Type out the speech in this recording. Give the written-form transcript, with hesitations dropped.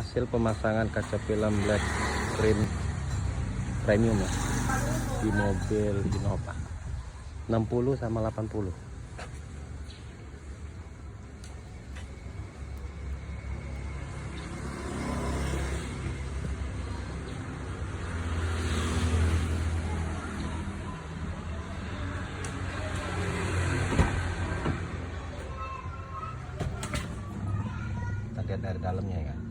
hasil pemasangan kaca film black rim premium ya di mobil Innova 60 sama 80. Kita lihat dari dalamnya ya.